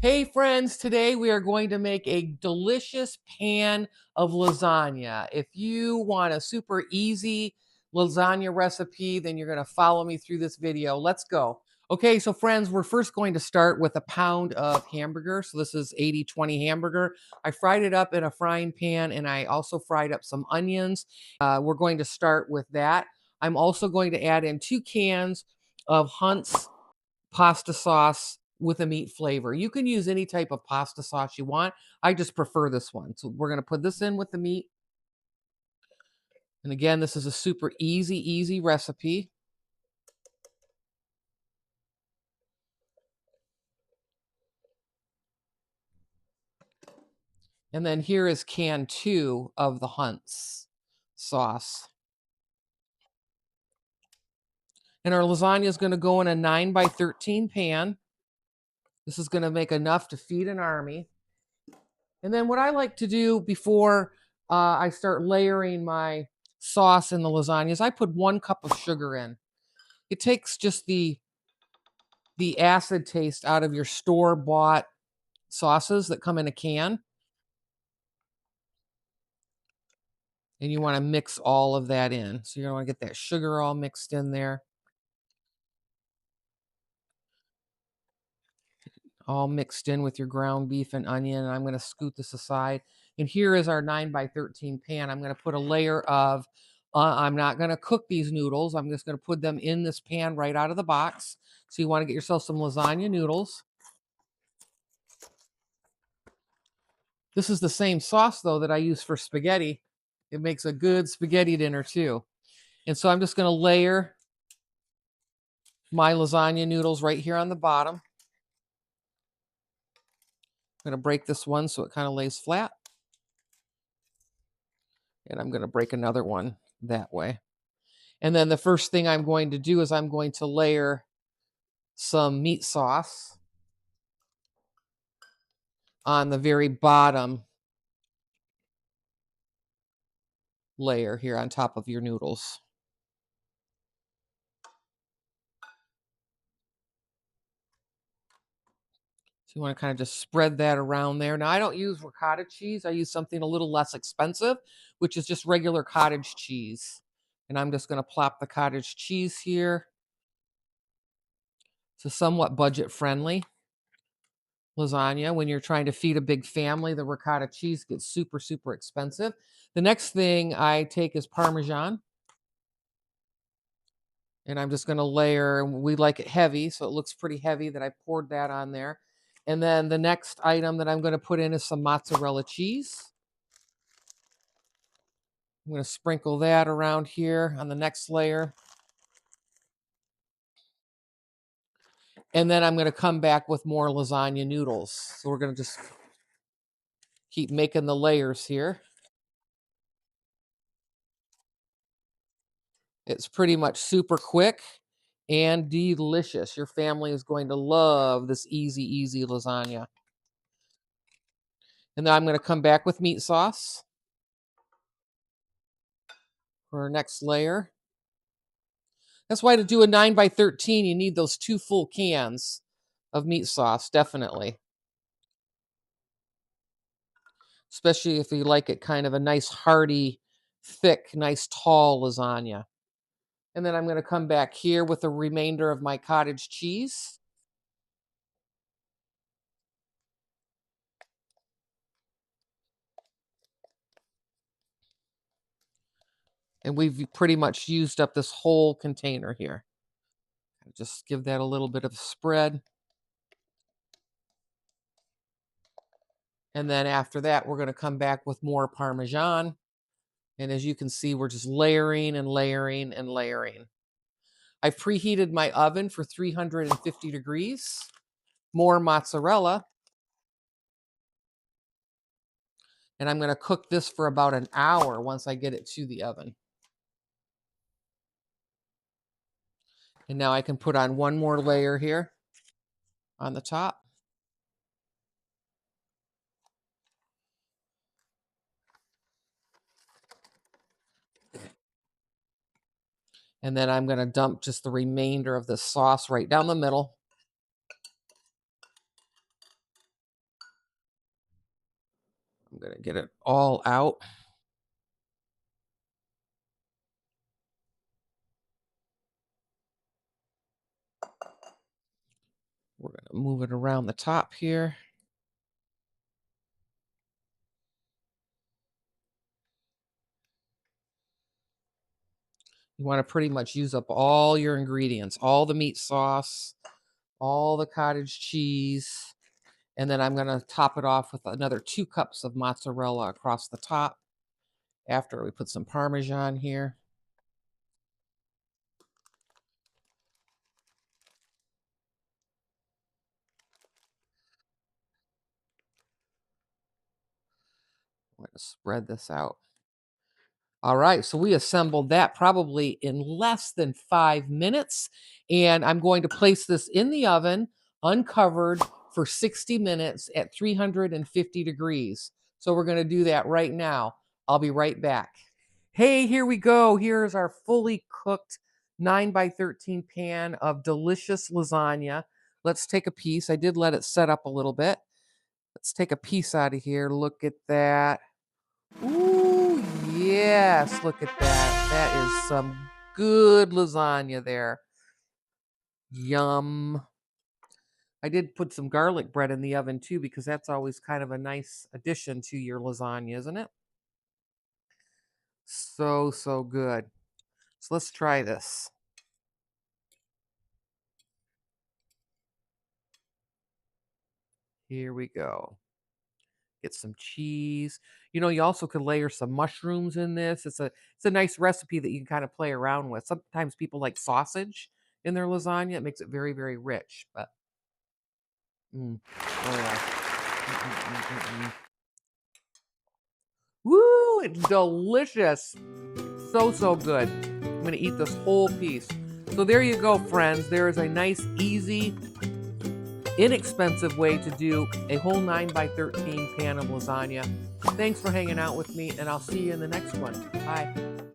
Hey friends, today we are going to make a delicious pan of lasagna. If you want a super easy lasagna recipe, then you're going to follow me through this video. Let's go. Okay, so friends, we're first going to start with a pound of hamburger. So this is 80-20 hamburger. I fried it up in a frying pan and I also fried up some onions. We're going to start with that. I'm also going to add in 2 cans of Hunt's pasta sauce with a meat flavor. You can use any type of pasta sauce you want. I just prefer this one. So we're going to put this in with the meat. And again, this is a super easy recipe. And then here is can 2 of the Hunt's sauce. And our lasagna is going to go in a 9x13 pan. This is going to make enough to feed an army. And then what I like to do before I start layering my sauce in the lasagna is I put 1 cup of sugar in. It takes just the acid taste out of your store-bought sauces that come in a can. And you want to mix all of that in. So you're going to want to get that sugar all mixed in there. All mixed in with your ground beef and onion. And I'm going to scoot this aside. And here is our 9x13 pan. I'm going to put a layer of, I'm not going to cook these noodles. I'm just going to put them in this pan right out of the box. So you want to get yourself some lasagna noodles. This is the same sauce, though, that I use for spaghetti. It makes a good spaghetti dinner, too. And so I'm just going to layer my lasagna noodles right here on the bottom. I'm going to break this one so it kind of lays flat. And I'm going to break another one that way. And then the first thing I'm going to do is I'm going to layer some meat sauce on the very bottom layer here on top of your noodles. So you want to kind of just spread that around there. Now, I don't use ricotta cheese. I use something a little less expensive, which is just regular cottage cheese. And I'm just going to plop the cottage cheese here. It's somewhat budget-friendly lasagna. When you're trying to feed a big family, the ricotta cheese gets super expensive. The next thing I take is parmesan. And I'm just going to layer, we like it heavy, so it looks pretty heavy that I poured that on there. And then the next item that I'm going to put in is some mozzarella cheese. I'm going to sprinkle that around here on the next layer. And then I'm going to come back with more lasagna noodles. So we're going to just keep making the layers here. It's pretty much super quick and delicious. Your family is going to love this easy lasagna. And then I'm going to come back with meat sauce for our next layer. That's why to do a 9x13, you need those 2 full cans of meat sauce, definitely. Especially if you like it kind of a nice hearty, thick, nice tall lasagna. And then I'm going to come back here with the remainder of my cottage cheese. And we've pretty much used up this whole container here. Just give that a little bit of spread. And then after that, we're going to come back with more Parmesan. And as you can see, we're just layering and layering and layering. I've preheated my oven for 350 degrees. More mozzarella. And I'm going to cook this for about an hour once I get it to the oven. And now I can put on one more layer here on the top. And then I'm going to dump just the remainder of the sauce right down the middle. I'm going to get it all out. We're going to move it around the top here. You want to pretty much use up all your ingredients, all the meat sauce, all the cottage cheese. And then I'm going to top it off with another 2 cups of mozzarella across the top after we put some parmesan here. I'm going to spread this out. All right, so we assembled that probably in less than 5 minutes. And I'm going to place this in the oven, uncovered, for 60 minutes at 350 degrees. So we're going to do that right now. I'll be right back. Hey, here we go. Here's our fully cooked 9 by 13 pan of delicious lasagna. Let's take a piece. I did let it set up a little bit. Let's take a piece out of here. Look at that. Ooh, yes, look at that. That is some good lasagna there. Yum. I did put some garlic bread in the oven too, because that's always kind of a nice addition to your lasagna, isn't it? So, so good. So let's try this. Here we go. Get some cheese. You know, you also could layer some mushrooms in this. It's a nice recipe that you can kind of play around with. Sometimes people like sausage in their lasagna. It makes it very, very rich. But oh yeah. Woo! It's delicious. So, so good. I'm gonna eat this whole piece. So there you go, friends. There is a nice, easy, inexpensive way to do a whole 9 by 13 pan of lasagna. Thanks for hanging out with me, and I'll see you in the next one. Bye.